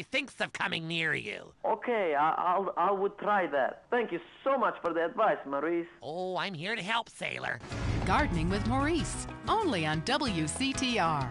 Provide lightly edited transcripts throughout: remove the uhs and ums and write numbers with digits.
thinks of coming near you. Okay, I would try that. Thank you so much for the advice, Maurice. Oh, I'm here to help, sailor. Gardening with Maurice, only on WCTR.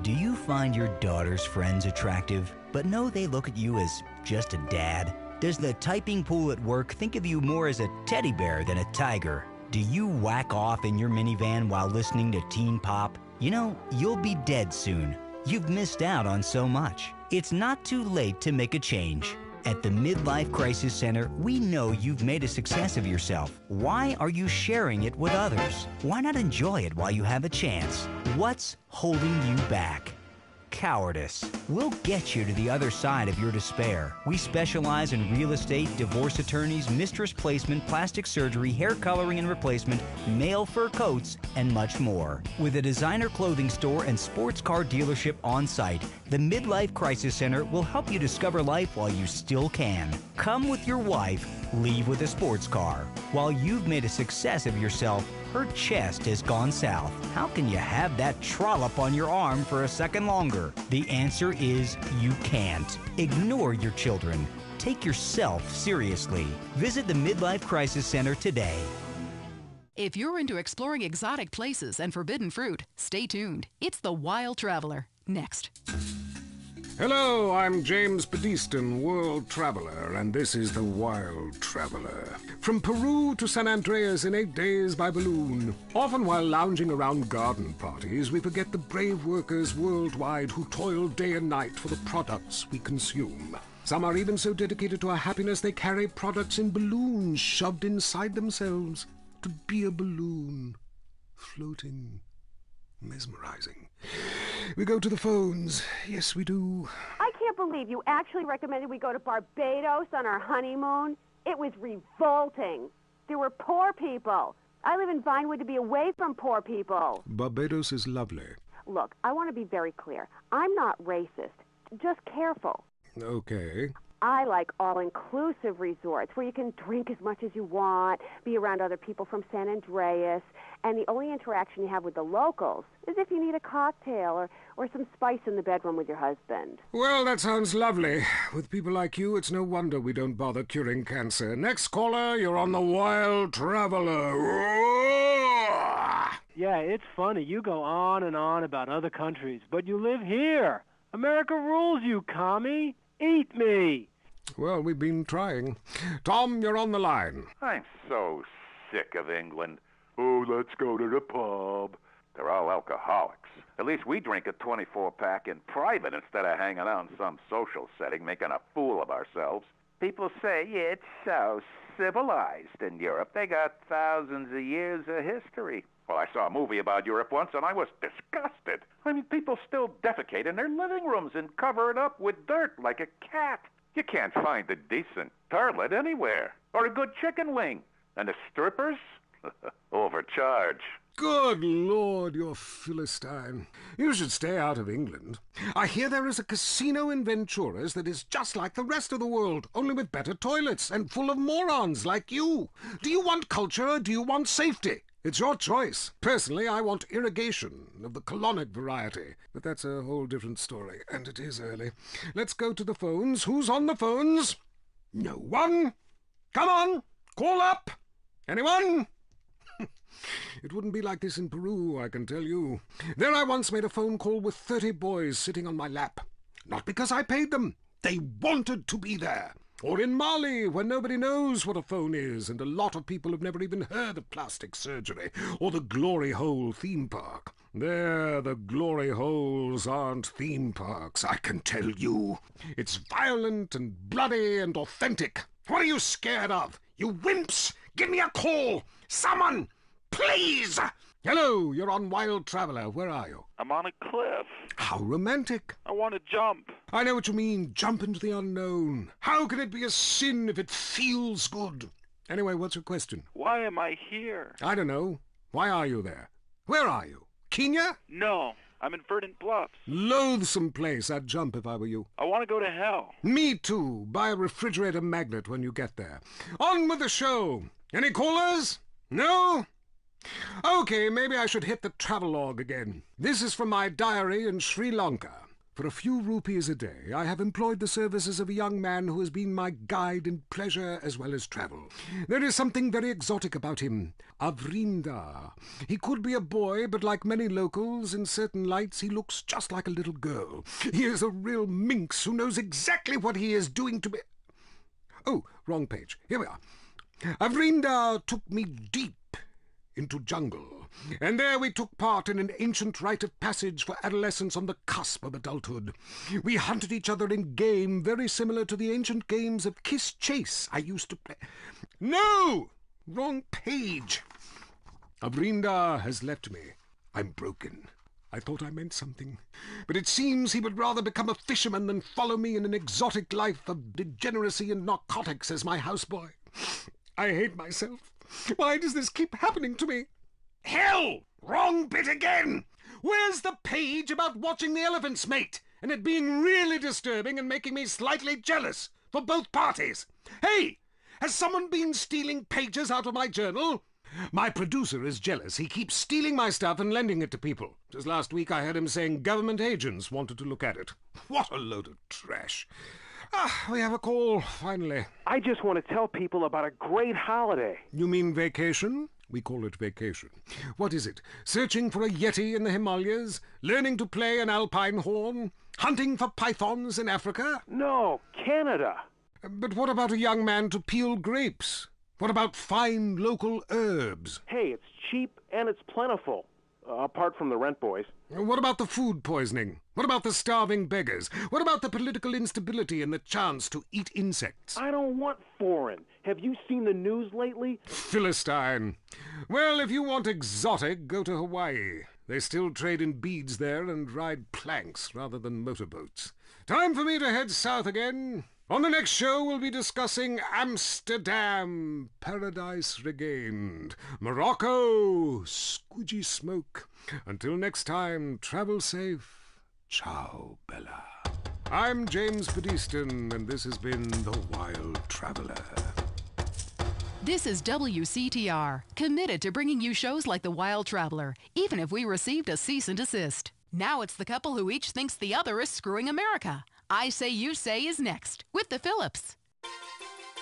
Do you find your daughter's friends attractive, but know they look at you as just a dad? Does the typing pool at work think of you more as a teddy bear than a tiger? Do you whack off in your minivan while listening to teen pop? You know, you'll be dead soon. You've missed out on so much. It's not too late to make a change. At the Midlife Crisis Center, we know you've made a success of yourself. Why are you sharing it with others? Why not enjoy it while you have a chance? What's holding you back? Cowardice. We'll get you to the other side of your despair. We specialize in real estate, divorce attorneys, mistress placement, plastic surgery, hair coloring and replacement, male fur coats, and much more. With a designer clothing store and sports car dealership on site, the Midlife Crisis Center will help you discover life while you still can. Come with your wife, leave with a sports car. While you've made a success of yourself, her chest has gone south. How can you have that trollop on your arm for a second longer? The answer is you can't. Ignore your children. Take yourself seriously. Visit the Midlife Crisis Center today. If you're into exploring exotic places and forbidden fruit, stay tuned. It's The Wild Traveler. Next. Hello, I'm James Pediston, world traveler, and this is The Wild Traveler. From Peru to SanAndreas in 8 days by balloon. Often while lounging around garden parties, we forget the brave workers worldwide who toil day and night for the products we consume. Some are even so dedicated to our happiness they carry products in balloons shoved inside themselves to be a balloon, floating, mesmerizing. We go to the phones. Yes, we do. I can't believe you actually recommended we go to Barbados on our honeymoon. It was revolting. There were poor people. I live in Vinewood to be away from poor people. Barbados is lovely. Look, I want to be very clear. I'm not racist. Just careful. Okay. I like all-inclusive resorts where you can drink as much as you want, be around other people from SanAndreas, and the only interaction you have with the locals is if you need a cocktail or some spice in the bedroom with your husband. Well, that sounds lovely. With people like you, it's no wonder we don't bother curing cancer. Next caller, you're on The Wild Traveler. Yeah, it's funny. You go on and on about other countries, but you live here. America rules, you commie. Eat me. Well, we've been trying. Tom, you're on the line. I'm so sick of England. Oh, let's go to the pub. They're all alcoholics. At least we drink a 24-pack in private instead of hanging out in some social setting making a fool of ourselves. People say it's so civilized in Europe. They got thousands of years of history. Well, I saw a movie about Europe once, and I was disgusted. I mean, people still defecate in their living rooms and cover it up with dirt like a cat. You can't find a decent toilet anywhere, or a good chicken wing. And the strippers? Overcharge. Good Lord, you're Philistine. You should stay out of England. I hear there is a casino in Ventura's that is just like the rest of the world, only with better toilets and full of morons like you. Do you want culture or do you want safety? It's your choice. Personally, I want irrigation of the colonic variety. But that's a whole different story, and it is early. Let's go to the phones. Who's on the phones? No one? Come on, call up. Anyone? It wouldn't be like this in Peru, I can tell you. There I once made a phone call with 30 boys sitting on my lap. Not because I paid them. They wanted to be there. Or in Mali, where nobody knows what a phone is, and a lot of people have never even heard of plastic surgery, or the Glory Hole theme park. There, the Glory Holes aren't theme parks, I can tell you. It's violent and bloody and authentic. What are you scared of? You wimps! Give me a call! Someone! Please! Hello, you're on Wild Traveler. Where are you? I'm on a cliff. How romantic. I want to jump. I know what you mean. Jump into the unknown. How can it be a sin if it feels good? Anyway, what's your question? Why am I here? I don't know. Why are you there? Where are you? Kenya? No, I'm in Verdant Bluffs. Loathsome place. I'd jump if I were you. I want to go to hell. Me too. Buy a refrigerator magnet when you get there. On with the show. Any callers? No? Okay, maybe I should hit the travelogue again. This is from my diary in Sri Lanka. For a few rupees a day, I have employed the services of a young man who has been my guide in pleasure as well as travel. There is something very exotic about him. Avrinda. He could be a boy, but like many locals, in certain lights he looks just like a little girl. He is a real minx who knows exactly what he is doing to me. Oh, wrong page. Here we are. Avrinda took me deep into jungle, and there we took part in an ancient rite of passage for adolescents on the cusp of adulthood. We hunted each other in game very similar to the ancient games of Kiss Chase I used to play. No! Wrong page. Avrinda has left me. I'm broken. I thought I meant something, but it seems he would rather become a fisherman than follow me in an exotic life of degeneracy and narcotics as my houseboy. I hate myself. Why does this keep happening to me? Hell! Wrong bit again! Where's the page about watching the elephants mate, and it being really disturbing and making me slightly jealous for both parties? Hey! Has someone been stealing pages out of my journal? My producer is jealous. He keeps stealing my stuff and lending it to people. Just last week I heard him saying government agents wanted to look at it. What a load of trash. We have a call, finally. I just want to tell people about a great holiday. You mean vacation? We call it vacation. What is it? Searching for a yeti in the Himalayas? Learning to play an alpine horn? Hunting for pythons in Africa? No, Canada. But what about a young man to peel grapes? What about fine local herbs? Hey, it's cheap and it's plentiful. Apart from the rent boys. What about the food poisoning? What about the starving beggars? What about the political instability and the chance to eat insects? I don't want foreign. Have you seen the news lately? Philistine. Well, if you want exotic, go to Hawaii. They still trade in beads there and ride planks rather than motorboats. Time for me to head south again. On the next show, we'll be discussing Amsterdam, Paradise Regained, Morocco, squidgy smoke. Until next time, travel safe. Ciao, Bella. I'm James Pedeston, and this has been The Wild Traveler. This is WCTR, committed to bringing you shows like The Wild Traveler, even if we received a cease and desist. Now it's the couple who each thinks the other is screwing America. I Say You Say is next, with the Phillips.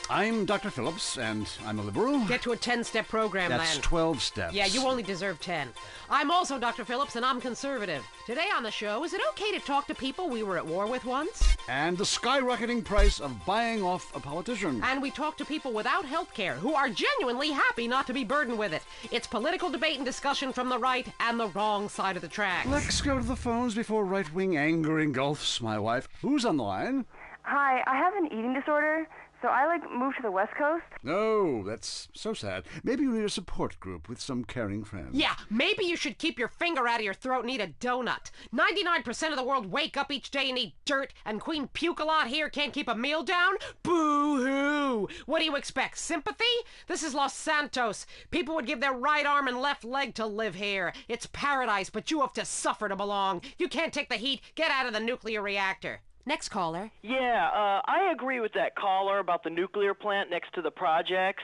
I'm Dr. Phillips, and I'm a liberal. Get to a 10-step program, That's man. 12 steps. Yeah, you only deserve 10. I'm also Dr. Phillips, and I'm conservative. Today on the show, is it okay to talk to people we were at war with once? And the skyrocketing price of buying off a politician. And we talk to people without health care who are genuinely happy not to be burdened with it. It's political debate and discussion from the right and the wrong side of the tracks. Let's go to the phones before right-wing anger engulfs my wife. Who's on the line? Hi, I have an eating disorder, so I moved to the West Coast. No, that's so sad. Maybe you need a support group with some caring friends. Yeah, maybe you should keep your finger out of your throat and eat a donut. 99% of the world wake up each day and eat dirt, and Queen Puke-a-Lot here can't keep a meal down? Boo-hoo! What do you expect, sympathy? This is Los Santos. People would give their right arm and left leg to live here. It's paradise, but you have to suffer to belong. You can't take the heat. Get out of the nuclear reactor. Next caller. Yeah, I agree with that caller about the nuclear plant next to the projects.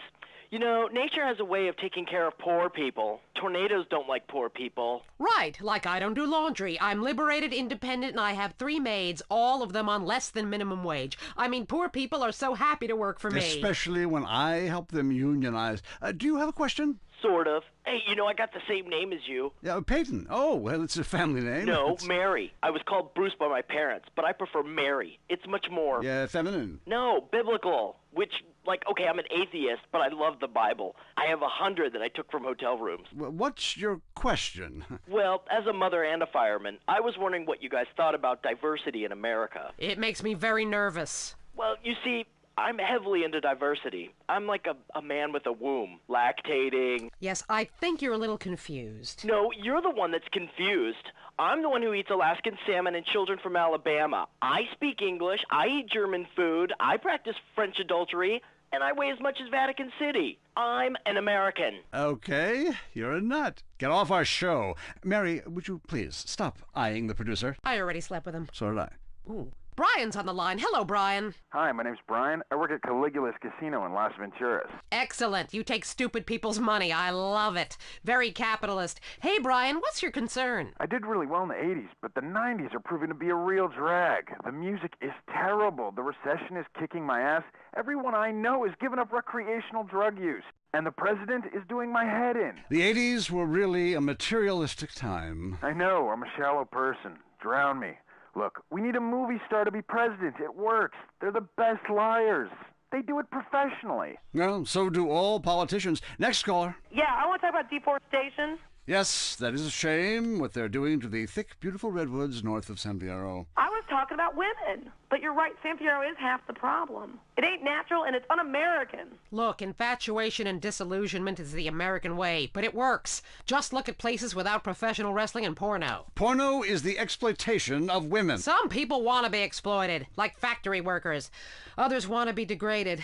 You know, nature has a way of taking care of poor people. Tornadoes don't like poor people. Right, like I don't do laundry. I'm liberated, independent, and I have 3 maids, all of them on less than minimum wage. I mean, poor people are so happy to work for me. Especially when I help them unionize. Do you have a question? Sort of. Hey, you know, I got the same name as you. Yeah, Peyton. Oh, well, it's a family name. No, Mary. I was called Bruce by my parents, but I prefer Mary. It's much more... Yeah, feminine. No, biblical. Which, okay, I'm an atheist, but I love the Bible. I have 100 that I took from hotel rooms. Well, what's your question? Well, as a mother and a fireman, I was wondering what you guys thought about diversity in America. It makes me very nervous. Well, you see... I'm heavily into diversity. I'm like a man with a womb, lactating. Yes, I think you're a little confused. No, you're the one that's confused. I'm the one who eats Alaskan salmon and children from Alabama. I speak English, I eat German food, I practice French adultery, and I weigh as much as Vatican City. I'm an American. Okay, you're a nut. Get off our show. Mary, would you please stop eyeing the producer? I already slept with him. So did I. Ooh. Brian's on the line. Hello, Brian. Hi, my name's Brian. I work at Caligula's Casino in Las Venturas. Excellent. You take stupid people's money. I love it. Very capitalist. Hey, Brian, what's your concern? I did really well in the 80s, but the 90s are proving to be a real drag. The music is terrible. The recession is kicking my ass. Everyone I know is giving up recreational drug use. And the president is doing my head in. The 80s were really a materialistic time. I know, I'm a shallow person. Drown me. Look, we need a movie star to be president. It works. They're the best liars. They do it professionally. Well, so do all politicians. Next caller. Yeah, I want to talk about deforestation. Yes, that is a shame, what they're doing to the thick, beautiful redwoods north of San Fierro. I was talking about women. But you're right, San Fierro is half the problem. It ain't natural and it's un-American. Look, infatuation and disillusionment is the American way, but it works. Just look at places without professional wrestling and porno. Porno is the exploitation of women. Some people want to be exploited, like factory workers. Others want to be degraded.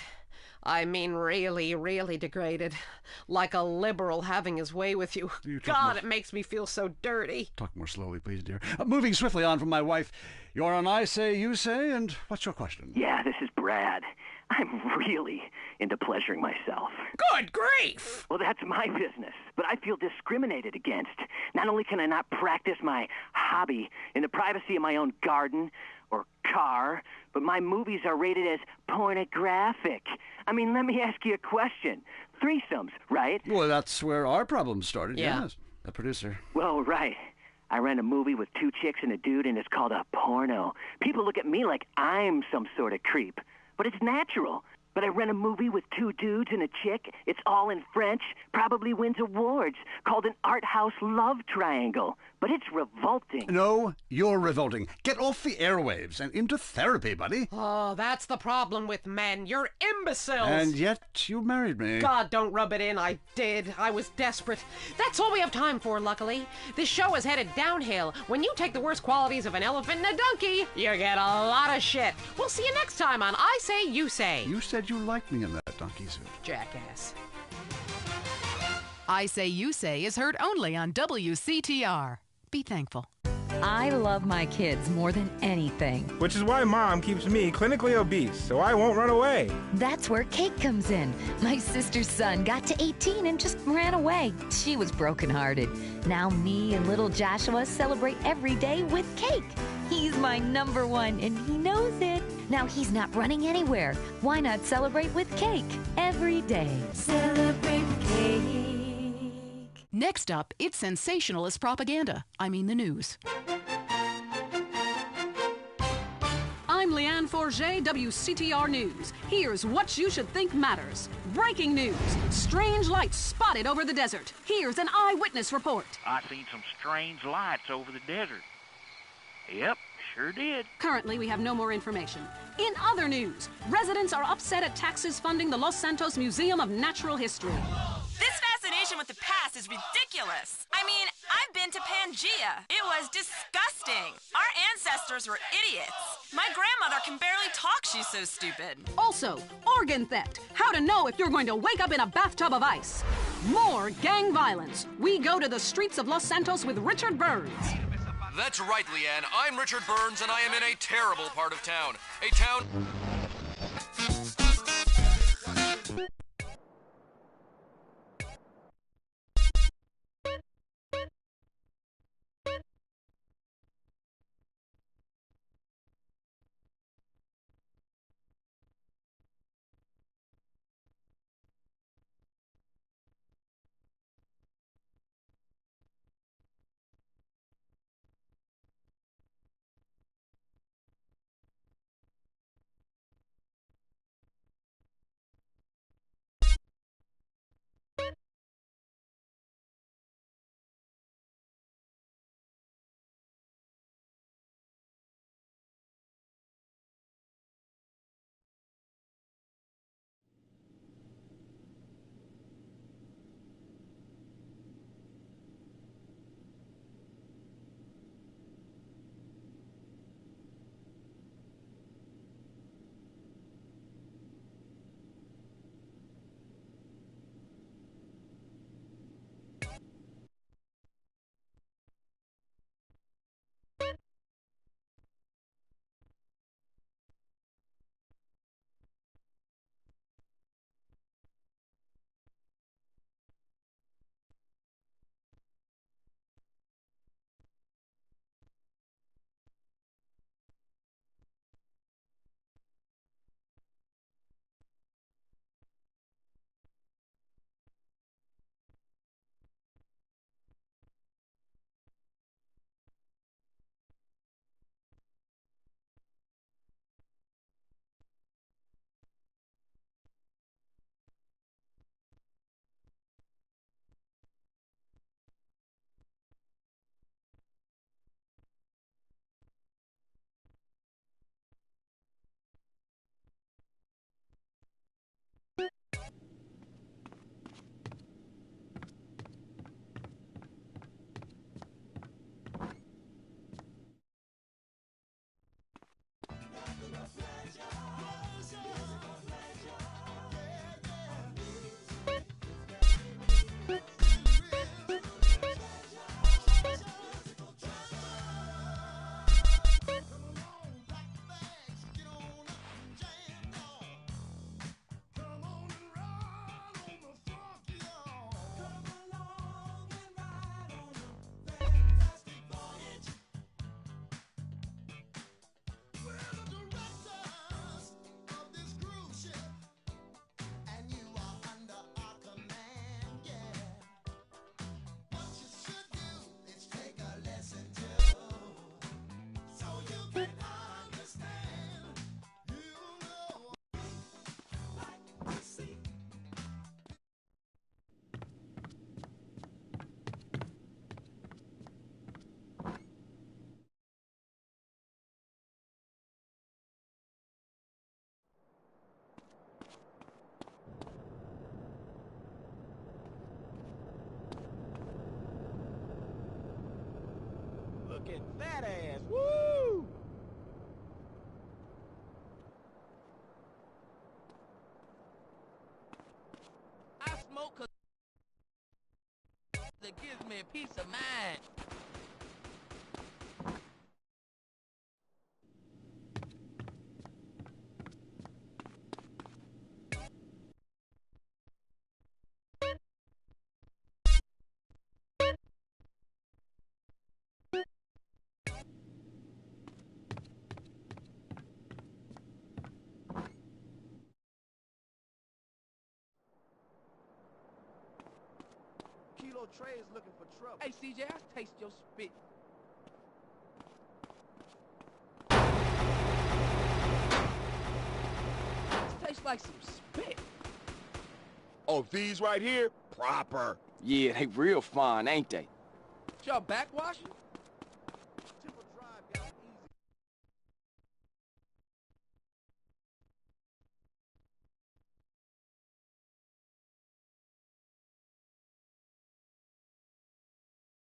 I mean really, really degraded. Like a liberal having his way with you. God, it makes me feel so dirty. Talk more slowly, please, dear. Moving swiftly on from my wife. You're on I Say, You Say, and what's your question? Yeah, this is Brad. I'm really into pleasuring myself. Good grief! Well, that's my business, but I feel discriminated against. Not only can I not practice my hobby in the privacy of my own garden or car, but my movies are rated as pornographic. I mean, let me ask you a question. Threesomes, right? Well, that's where our problem started, Yeah. yes. The producer. Well, right. I ran a movie with 2 chicks and a dude, and it's called a porno. People look at me like I'm some sort of creep, but it's natural. But I ran a movie with 2 dudes and a chick. It's all in French, probably wins awards, called an art house love triangle. But it's revolting. No, you're revolting. Get off the airwaves and into therapy, buddy. Oh, that's the problem with men. You're imbeciles. And yet you married me. God, don't rub it in. I did. I was desperate. That's all we have time for, luckily. This show is headed downhill. When you take the worst qualities of an elephant and a donkey, you get a lot of shit. We'll see you next time on I Say, You Say. You said you liked me in that donkey suit. Jackass. I Say, You Say is heard only on WCTR. Be thankful. I love my kids more than anything. Which is why Mom keeps me clinically obese, so I won't run away. That's where cake comes in. My sister's son got to 18 and just ran away. She was brokenhearted. Now me and little Joshua celebrate every day with cake. He's my number one, and he knows it. Now he's not running anywhere. Why not celebrate with cake every day? Celebrate with cake. Next up, it's sensationalist propaganda. I mean the news. I'm Leanne Forget, WCTR News. Here's what you should think matters. Breaking news. Strange lights spotted over the desert. Here's an eyewitness report. I seen some strange lights over the desert. Yep, sure did. Currently, we have no more information. In other news, residents are upset at taxes funding the Los Santos Museum of Natural History. This fascination with the past is ridiculous. I mean, I've been to Pangea. It was disgusting. Our ancestors were idiots. My grandmother can barely talk, she's so stupid. Also, organ theft. How to know if you're going to wake up in a bathtub of ice. More gang violence. We go to the streets of Los Santos with Richard Burns. That's right, Leanne. I'm Richard Burns, and I am in a terrible part of town. A town... gives me a peace of mind. Kilo Trey is looking for trouble. Hey, CJ, I taste your spit. This tastes like some spit. Oh, these right here? Proper. Yeah, they real fine, ain't they? Y'all backwashing?